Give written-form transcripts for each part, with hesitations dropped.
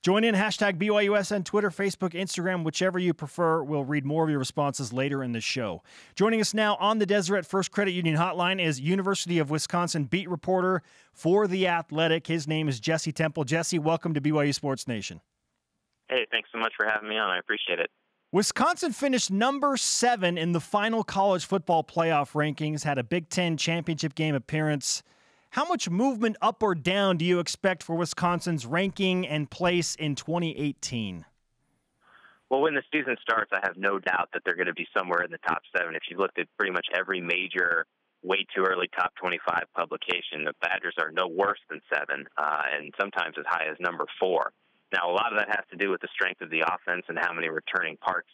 Join in, hashtag BYUSN, Twitter, Facebook, Instagram, whichever you prefer. We'll read more of your responses later in the show. Joining us now on the Deseret First Credit Union Hotline is University of Wisconsin beat reporter for The Athletic. His name is Jesse Temple. Jesse, welcome to BYU Sports Nation. Hey, thanks so much for having me on. I appreciate it. Wisconsin finished number 7 in the final college football playoff rankings, had a Big Ten championship game appearance. How much movement up or down do you expect for Wisconsin's ranking and place in 2018? Well, when the season starts, I have no doubt that they're going to be somewhere in the top 7. If you looked at pretty much every major way too early top 25 publication, the Badgers are no worse than 7, and sometimes as high as number 4. Now, a lot of that has to do with the strength of the offense and how many returning parts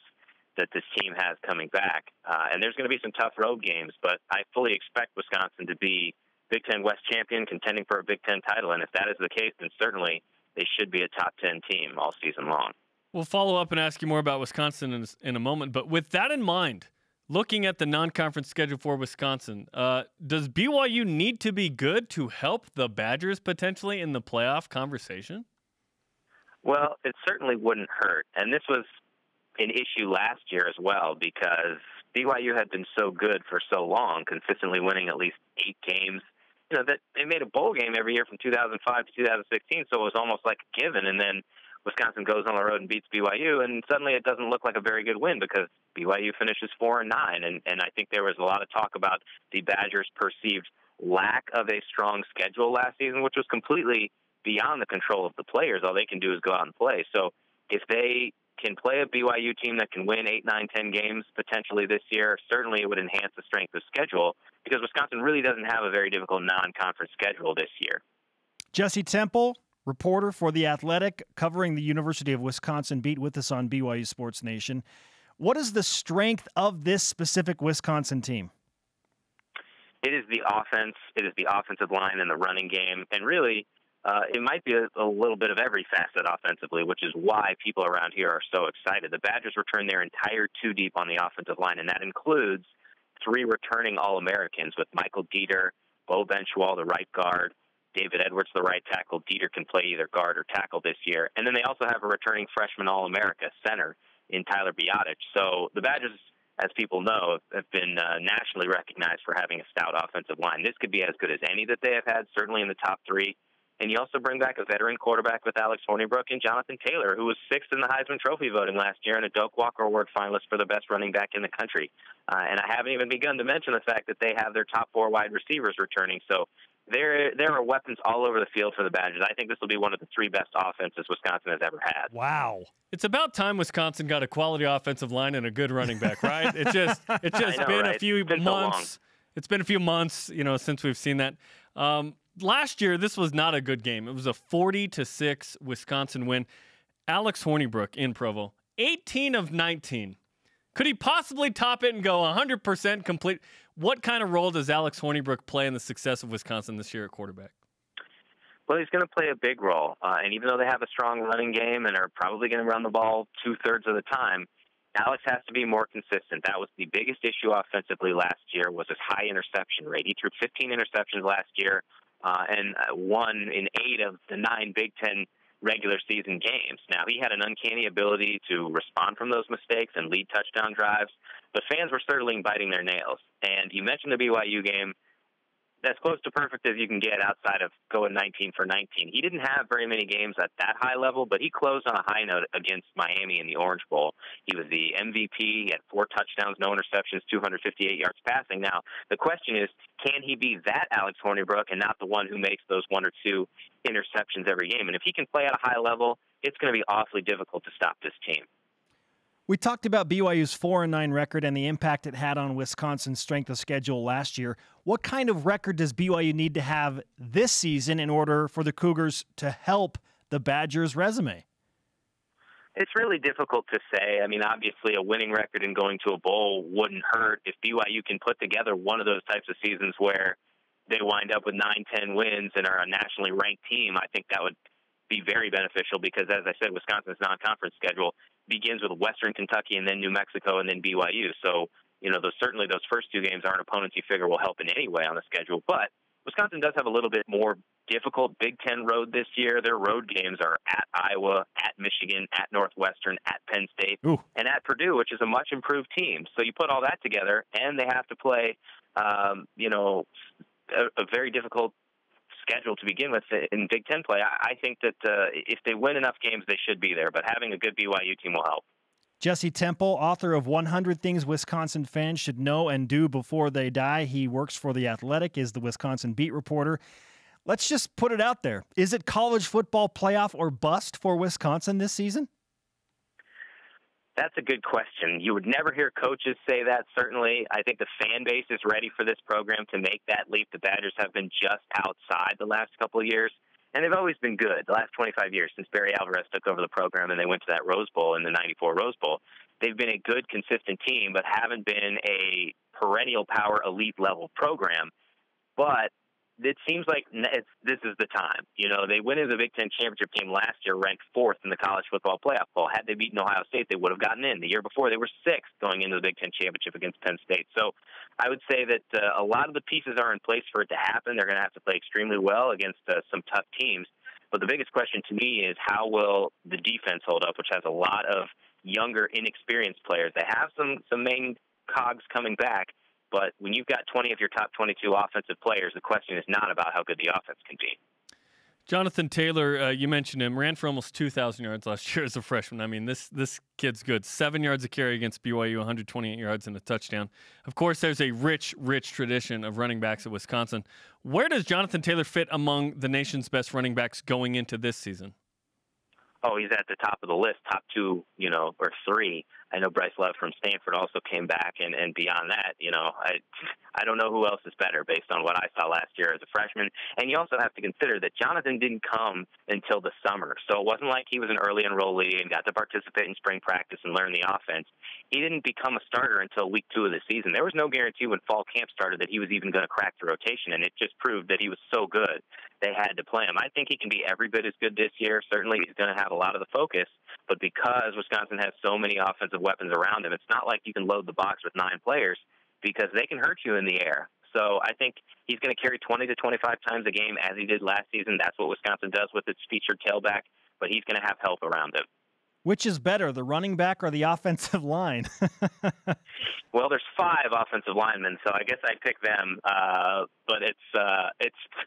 that this team has coming back. And there's going to be some tough road games, but I fully expect Wisconsin to be Big Ten West champion, contending for a Big Ten title. And if that is the case, then certainly they should be a top 10 team all season long. We'll follow up and ask you more about Wisconsin in a moment. But with that in mind, looking at the non-conference schedule for Wisconsin, does BYU need to be good to help the Badgers potentially in the playoff conversation? Well, it certainly wouldn't hurt. And this was an issue last year as well, because BYU had been so good for so long, consistently winning at least 8 games, that they made a bowl game every year from 2005 to 2016, so it was almost like a given. And then Wisconsin goes on the road and beats BYU, and suddenly it doesn't look like a very good win because BYU finishes 4-9. And I think there was a lot of talk about the Badgers' perceived lack of a strong schedule last season, which was completely beyond the control of the players. All they can do is go out and play. So if they can play a BYU team that can win 8, 9, 10 games potentially this year, certainly it would enhance the strength of schedule, because Wisconsin really doesn't have a very difficult non-conference schedule this year. Jesse Temple, reporter for The Athletic, covering the University of Wisconsin beat with us on BYU Sports Nation. What is the strength of this specific Wisconsin team? It is the offense. It is the offensive line and the running game. And really, it might be a little bit of every facet offensively, which is why people around here are so excited. The Badgers returned their entire 2 deep on the offensive line, and that includes 3 returning All-Americans with Michael Dieter, Bo Benchwall, the right guard, David Edwards, the right tackle. Dieter can play either guard or tackle this year. And then they also have a returning freshman All-America center in Tyler Biadasz. So the Badgers, as people know, have been nationally recognized for having a stout offensive line. This could be as good as any that they have had, certainly in the top 3. And you also bring back a veteran quarterback with Alex Hornibrook and Jonathan Taylor, who was 6th in the Heisman Trophy voting last year and a Doak Walker Award finalist for the best running back in the country. And I haven't even begun to mention the fact that they have their top 4 wide receivers returning. So there are weapons all over the field for the Badgers. I think this will be one of the 3 best offenses Wisconsin has ever had. Wow. It's about time Wisconsin got a quality offensive line and a good running back, right? It's just know, been right? a few months. So it's been a few months, since we've seen that. Last year, this was not a good game. It was a 40-6 Wisconsin win. Alex Hornibrook in Provo, 18 of 19. Could he possibly top it and go 100% complete? What kind of role does Alex Hornibrook play in the success of Wisconsin this year at quarterback? Well, he's going to play a big role. And even though they have a strong running game and are probably going to run the ball 2/3 of the time, Alex has to be more consistent. That was the biggest issue offensively last year, was his high interception rate. He threw 15 interceptions last year and won in 8 of the 9 Big Ten regular season games. Now, he had an uncanny ability to respond from those mistakes and lead touchdown drives, but fans were certainly biting their nails. And you mentioned the BYU game. That's close to perfect as you can get outside of going 19 for 19. He didn't have very many games at that high level, but he closed on a high note against Miami in the Orange Bowl. He was the MVP. He had 4 touchdowns, no interceptions, 258 yards passing. Now, the question is, can he be that Alex Hornibrook and not the one who makes those 1 or 2 interceptions every game? And if he can play at a high level, it's going to be awfully difficult to stop this team. We talked about BYU's 4-9 record and the impact it had on Wisconsin's strength of schedule last year. What kind of record does BYU need to have this season in order for the Cougars to help the Badgers' resume? It's really difficult to say. I mean, obviously a winning record and going to a bowl wouldn't hurt. If BYU can put together one of those types of seasons where they wind up with 9-10 wins and are a nationally ranked team, I think that would be very beneficial because, as I said, Wisconsin's non-conference schedule begins with Western Kentucky and then New Mexico and then BYU. So, certainly those first 2 games aren't opponents you figure will help in any way on the schedule. But Wisconsin does have a little bit more difficult Big Ten road this year. Their road games are at Iowa, at Michigan, at Northwestern, at Penn State, and at Purdue, which is a much improved team. So you put all that together, and they have to play, a very difficult schedule to begin with in Big Ten play. I think that if they win enough games, they should be there. But having a good BYU team will help. Jesse Temple, author of 100 Things Wisconsin Fans Should Know and Do Before They Die. He works for The Athletic, is the Wisconsin beat reporter. Let's just put it out there. Is it college football playoff or bust for Wisconsin this season? That's a good question. You would never hear coaches say that, certainly. I think the fan base is ready for this program to make that leap. The Badgers have been just outside the last couple of years, and they've always been good. The last 25 years since Barry Alvarez took over the program and they went to that Rose Bowl in the 94 Rose Bowl, they've been a good, consistent team, but haven't been a perennial power elite level program. But it seems like this is the time. You know, they went into the Big Ten championship game last year, ranked 4th in the college football playoff poll. Had they beaten Ohio State, they would have gotten in. The year before, they were 6th going into the Big Ten championship against Penn State. So I would say that a lot of the pieces are in place for it to happen. They're going to have to play extremely well against some tough teams. But the biggest question to me is how will the defense hold up, which has a lot of younger, inexperienced players. They have some main cogs coming back. But when you've got 20 of your top 22 offensive players, the question is not about how good the offense can be. Jonathan Taylor, you mentioned him, ran for almost 2,000 yards last year as a freshman. I mean, this kid's good. 7 yards a carry against BYU, 128 yards and a touchdown. Of course, there's a rich tradition of running backs at Wisconsin. Where does Jonathan Taylor fit among the nation's best running backs going into this season? Oh, he's at the top of the list, top 2, or 3. I know Bryce Love from Stanford also came back, and beyond that, I don't know who else is better based on what I saw last year as a freshman. And you also have to consider that Jonathan didn't come until the summer, so it wasn't like he was an early enrollee and got to participate in spring practice and learn the offense. He didn't become a starter until week 2 of the season. There was no guarantee when fall camp started that he was even going to crack the rotation, and it just proved that he was so good they had to play him. I think he can be every bit as good this year. Certainly he's going to have a lot of the focus, but because Wisconsin has so many offensive weapons around him, it's not like you can load the box with 9 players because they can hurt you in the air. So I think he's going to carry 20 to 25 times a game as he did last season. That's what Wisconsin does with its featured tailback, but he's going to have help around him. Which is better, the running back or the offensive line? Well, there's 5 offensive linemen, so I guess I'd pick them. But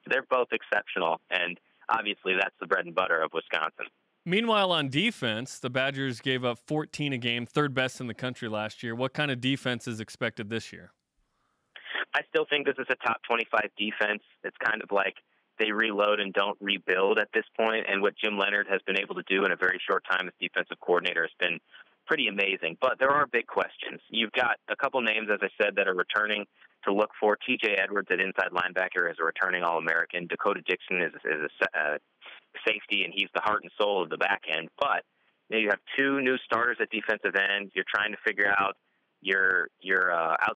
they're both exceptional, and obviously that's the bread and butter of Wisconsin. Meanwhile, on defense, the Badgers gave up 14 a game, 3rd best in the country last year. What kind of defense is expected this year? I still think this is a top 25 defense. It's kind of like they reload and don't rebuild at this point, and what Jim Leonard has been able to do in a very short time as defensive coordinator has been pretty amazing. But there are big questions. You've got a couple names, as I said, that are returning to look for. T.J. Edwards at inside linebacker is a returning All-American. Dakota Dixon is a safety, and he's the heart and soul of the back end. But you have 2 new starters at defensive end. You're trying to figure out your